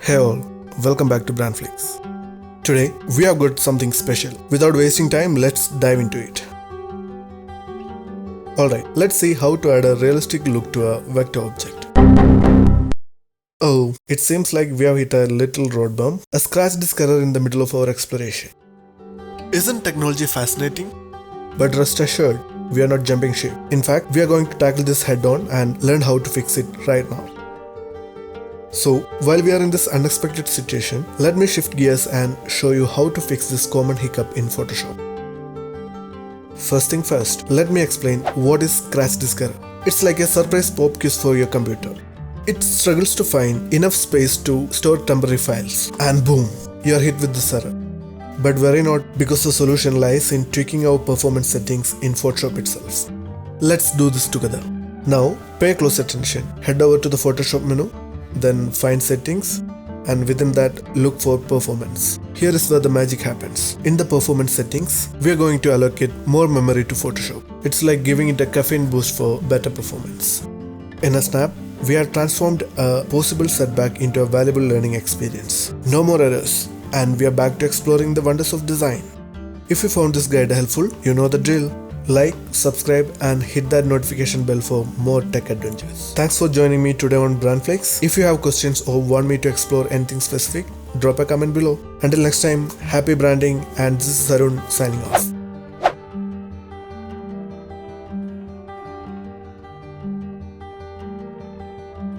Hey all, welcome back to Brandflix. Today, we have got something special. Without wasting time, let's dive into it. Alright, let's see how to add a realistic look to a vector object. Oh, it seems like we have hit a little road bump, a scratch disk error in the middle of our exploration. Isn't technology fascinating? But rest assured, we are not jumping ship. In fact, we are going to tackle this head on and learn how to fix it right now. So, while we are in this unexpected situation, let me shift gears and show you how to fix this common hiccup in Photoshop. First thing first, let me explain what is scratch disk error. It's like a surprise pop quiz for your computer. It struggles to find enough space to store temporary files, and boom, you are hit with this error. But worry not, because the solution lies in tweaking our performance settings in Photoshop itself. Let's do this together. Now, pay close attention. Head over to the Photoshop menu, then find settings, and within that look for performance. Here is where the magic happens. In the performance settings, we are going to allocate more memory to Photoshop. It's like giving it a caffeine boost for better performance. In a snap, we have transformed a possible setback into a valuable learning experience. No more errors, and we are back to exploring the wonders of design. If you found this guide helpful, you know the drill. Like, subscribe, and hit that notification bell for more tech adventures. Thanks for joining me today on Brandflix. If you have questions or want me to explore anything specific, drop a comment below. Until next time, happy branding, and this is Arun signing off.